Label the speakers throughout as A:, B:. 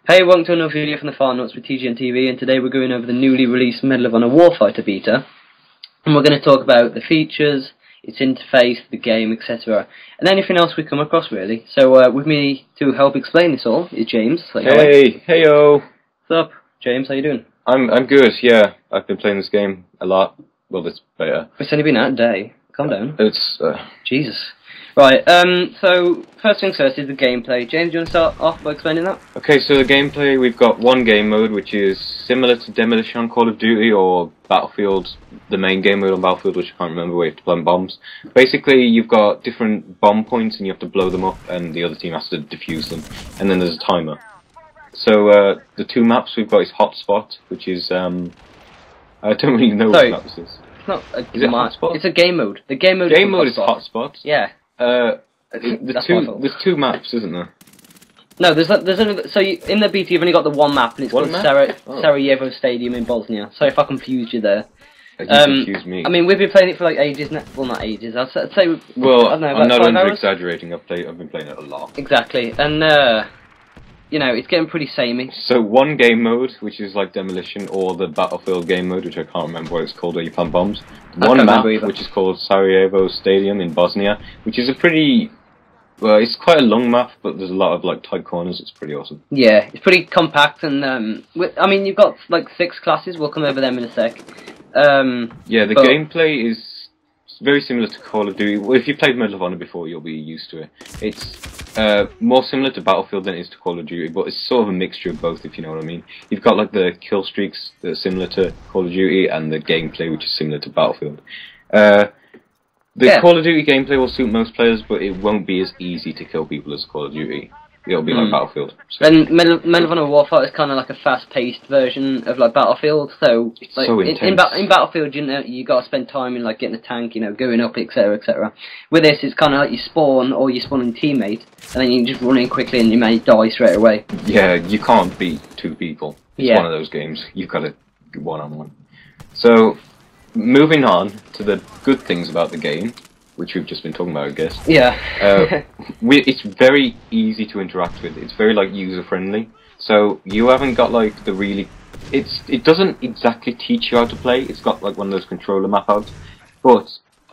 A: Hey, welcome to another video from the Far Nuts with TGN TV, and today we're going over the newly released Medal of Honor Warfighter beta, and we're going to talk about the features, its interface, the game, etc., and anything else we come across really. So with me to help explain this all is James.
B: Heyo.
A: What's up, James? How you doing?
B: I'm good. Yeah, I've been playing this game a lot. Well, this beta.
A: It's only been out a day. Calm down.
B: It's
A: Jesus. Right. So first things first is the gameplay. James, do you want to start off by explaining that?
B: okay. So the gameplay, we've got one game mode which is similar to Demolition on Call of Duty or Battlefield, the main game mode on Battlefield, which I can't remember, where you have to plant bombs. Basically, you've got different bomb points and you have to blow them up, and the other team has to defuse them. And then there's a timer. So the two maps we've got is Hotspot, which is I don't really know what map this is.
A: It's not a
B: Is it Hotspot?
A: It's a game mode. The game mode.
B: Game mode is Hotspot.
A: Yeah.
B: There's two maps, isn't there?
A: No, there's only, so in the beta you've only got the one map, and it's called Sarajevo Stadium in Bosnia. Sorry if I confused you there.
B: You confused me.
A: I mean, we've been playing it for like ages now. Well, not ages. I'd say.
B: Well,
A: I don't know,
B: I'm not
A: 5 hours?
B: exaggerating. I've been playing it a lot.
A: Exactly, and you know, it's getting pretty samey.
B: So one game mode, which is like Demolition, or the Battlefield game mode, which I can't remember what it's called, where you plant bombs. One map, which is called Sarajevo Stadium in Bosnia, which is a pretty. Well, it's quite a long map, but there's a lot of like tight corners. It's pretty awesome.
A: Yeah, it's pretty compact, and I mean, you've got like 6 classes. We'll come over them in a sec.
B: Yeah, the gameplay is very similar to Call of Duty. Well, if you played Medal of Honor before, you'll be used to it. It's more similar to Battlefield than it is to Call of Duty, but it's sort of a mixture of both, if you know what I mean. You've got like the kill streaks that are similar to Call of Duty, and the gameplay which is similar to Battlefield. The Call of Duty gameplay will suit most players, but it won't be as easy to kill people as Call of Duty. It'll be like Battlefield. So.
A: And Medal of Honor Warfighter is kind of like a fast-paced version of like Battlefield. So,
B: it's
A: like,
B: so intense.
A: In Battlefield, you know, you got to spend time in like getting a tank, you know, going up, etc., etc. With this, it's kind of like you spawn or you spawn in teammate, and then you just run in quickly and you may die straight away.
B: Yeah, you can't beat 2 people. It's one of those games. You've got to one-on-one. So, moving on to the good things about the game, which we've just been talking about, I guess.
A: Yeah.
B: It's very easy to interact with. It's very like user friendly. So you haven't got like the really. It doesn't exactly teach you how to play. It's got like one of those controller map outs, but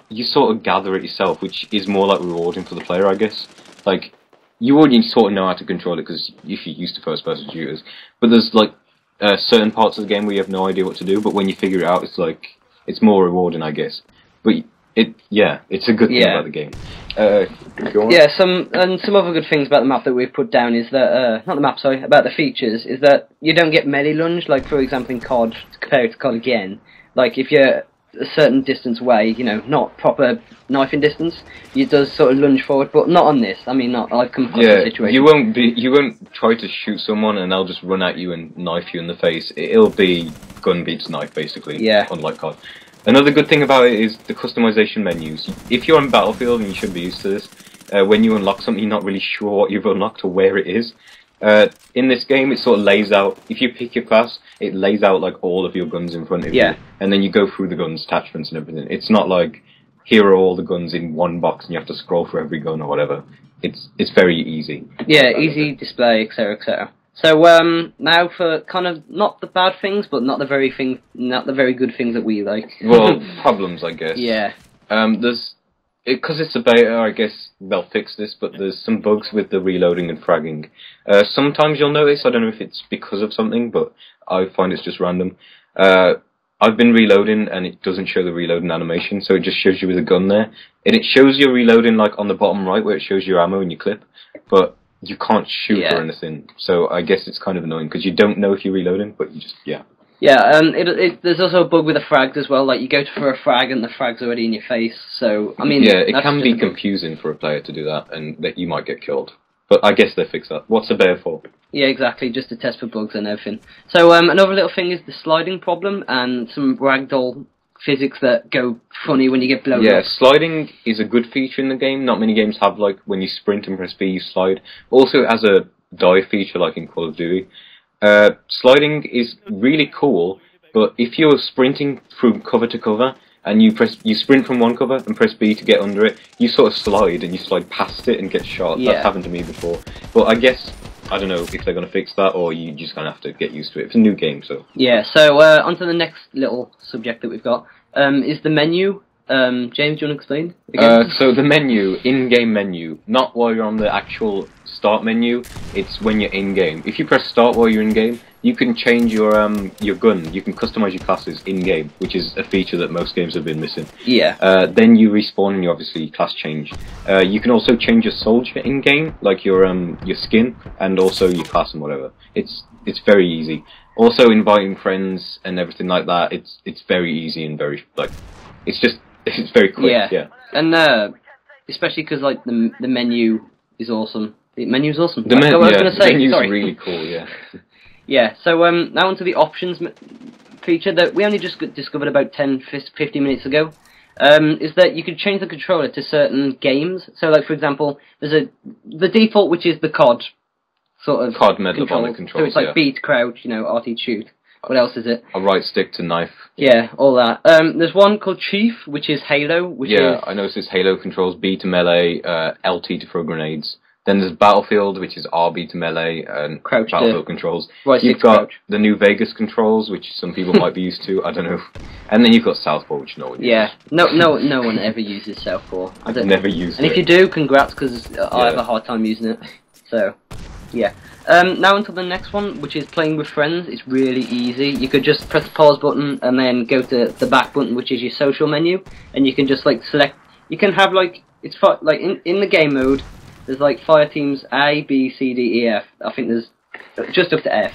B: you sort of gather it yourself, which is more like rewarding for the player, I guess. Like you already sort of know how to control it because if you're used to first-person shooters, but there's like certain parts of the game where you have no idea what to do. But when you figure it out, it's more rewarding, I guess. But it's a good thing about the game. Go on.
A: Yeah, some other good things about the map that we've put down is that not the map, sorry, about the features is that you don't get melee lunge like, for example, in COD. Compared to COD again, like if you're a certain distance away, you know, not proper knifing distance, you does sort of lunge forward, but not on this. I mean, not like come across the situation.
B: You won't try to shoot someone and they'll just run at you and knife you in the face. It'll be gun beats knife basically.
A: Yeah.
B: Unlike COD. Another good thing about it is the customization menus. If you're on Battlefield, and you should be used to this, when you unlock something, you're not really sure what you've unlocked or where it is. In this game, it sort of lays out, if you pick your class, it lays out like all of your guns in front of you. And then you go through the guns, attachments and everything. It's not like, here are all the guns in one box and you have to scroll through every gun or whatever. It's very easy.
A: Yeah, easy display, etc., etc. So now for kind of not the bad things, but not the very good things that we like.
B: Well, problems, I guess.
A: Yeah.
B: Because it's a beta, I guess they'll fix this, but there's some bugs with the reloading and fragging. Sometimes you'll notice, I don't know if it's because of something, but I find it's just random. I've been reloading and it doesn't show the reloading animation, so it just shows you with a gun there. And it shows you reloading like on the bottom right where it shows your ammo and your clip, but you can't shoot or anything. So I guess it's kind of annoying because you don't know if you're reloading, but you just, Yeah,
A: there's also a bug with the frags as well. Like you go for a frag and the frag's already in your face. So I mean,
B: yeah, it can be confusing for a player to do that, and that you might get killed. But I guess they fix that. What's a bear for?
A: Yeah, exactly, just to test for bugs and everything. So another little thing is the sliding problem and some ragdoll physics that go funny when you get blown up.
B: Yeah, sliding is a good feature in the game. Not many games have, like, when you sprint and press B, you slide. Also, it has a dive feature, like in Call of Duty. Sliding is really cool, but if you're sprinting through cover to cover, and you sprint from one cover and press B to get under it, you sort of slide, and you slide past it and get shot.
A: Yeah.
B: That's happened to me before. But I guess I don't know if they're going to fix that, or you just kind of have to get used to it. It's a new game, so...
A: Yeah, so on to the next little subject that we've got, is the menu. James, do you want to explain again?
B: So the menu, in-game menu, not while you're on the actual start menu, it's when you're in-game. If you press start while you're in-game, you can change your gun, you can customize your classes in-game, which is a feature that most games have been missing.
A: Yeah.
B: Then you respawn and you obviously class change. You can also change your soldier in-game, like your skin, and also your class and whatever. It's very easy. Also inviting friends and everything like that, it's very easy and very, like, it's very quick, yeah.
A: And especially because like the menu is awesome. The menu's awesome.
B: The menu's
A: sorry.
B: really cool, yeah.
A: Yeah. So now onto the options feature that we only just discovered about 10-15 minutes ago. Is that you can change the controller to certain games. So like for example, there's the default, which is the COD sort of
B: COD Medal of Honor controls.
A: So it's like beat, crouch, RT, shoot. What else is it?
B: A right stick to knife.
A: Yeah, all that. There's one called Chief, which is Halo, which is...
B: I noticed it's Halo controls, B to melee, LT to throw grenades. Then there's Battlefield, which is RB to melee, and
A: crouch
B: Battlefield controls.
A: Right,
B: you've got
A: crouch.
B: the new Vegas controls, which some people might be used to, I don't know. And then you've got Southpaw, which no one uses.
A: Yeah, no one ever uses Southpaw.
B: I've never used it.
A: And if you do, congrats, because I have a hard time using it. So, yeah. Now onto the next one, which is playing with friends. It's really easy. You could just press the pause button and then go to the back button, which is your social menu, and you can just like select. You can have like like in the game mode. There's like fire teams A, B, C, D, E, F. I think there's just up to F,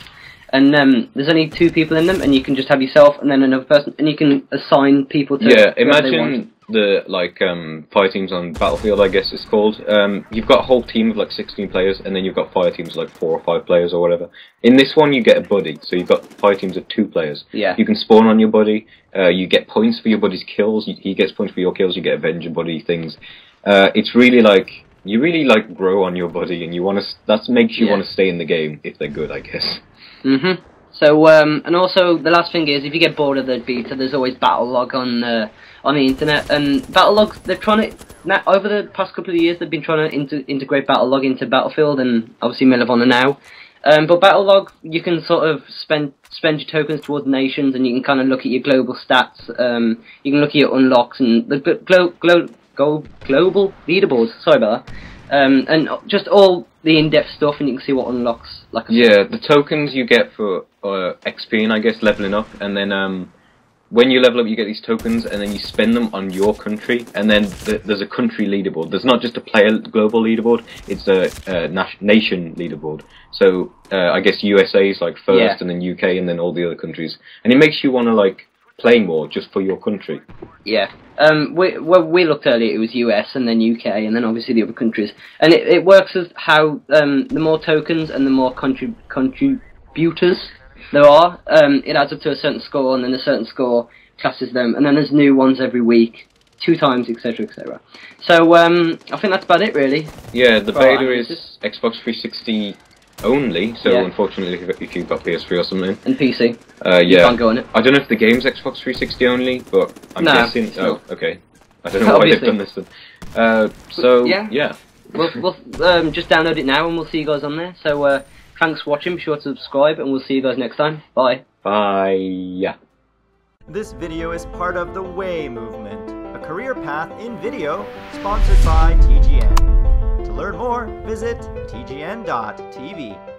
A: and there's only 2 people in them, and you can just have yourself and then another person, and you can assign people to.
B: Yeah, imagine the fire teams on Battlefield, I guess it's called. You've got a whole team of like 16 players, and then you've got fire teams of like 4 or 5 players or whatever. In this one, you get a buddy, so you've got fire teams of 2 players.
A: Yeah.
B: You can spawn on your buddy. You get points for your buddy's kills. He gets points for your kills. You get Avenger buddy things. It's really like you really like grow on your buddy, and you want to. That makes you want to stay in the game if they're good, I guess.
A: Mhm. So and also the last thing is, if you get bored of the beta, there's always battle log on the internet, and battle logs, they're trying to over the past couple of years they've been trying to integrate battle log into Battlefield and obviously Medal of Honor now. But battle log, you can sort of spend your tokens towards nations, and you can kind of look at your global stats. You can look at your unlocks and the global leaderboards. Sorry about that. And just all the in-depth stuff, and you can see what unlocks. Like
B: the tokens you get for XP, I guess, leveling up, and then when you level up, you get these tokens, and then you spend them on your country, and then there's a country leaderboard. There's not just a player global leaderboard; it's a nation leaderboard. So I guess USA is like first, and then UK, and then all the other countries, and it makes you want to like play more just for your country.
A: Yeah. We looked earlier, it was US and then UK and then obviously the other countries. And it works as how the more tokens and the more contributors there are, it adds up to a certain score, and then a certain score classes them, and then there's new ones every week, 2 times, etc, etc. So I think that's about it really.
B: Yeah, the beta is Xbox 360 only, so unfortunately if you've got PS3 or something.
A: And PC.
B: You
A: can't go on it.
B: I don't know if the game's Xbox 360 only, but I'm guessing... Oh, okay. I don't know why they've done this then. So, yeah.
A: We'll just download it now and we'll see you guys on there. So, thanks for watching, be sure to subscribe, and we'll see you guys next time. Bye.
B: Bye.
C: This video is part of the Way movement, a career path in video sponsored by TGN. To learn more, visit tgn.tv.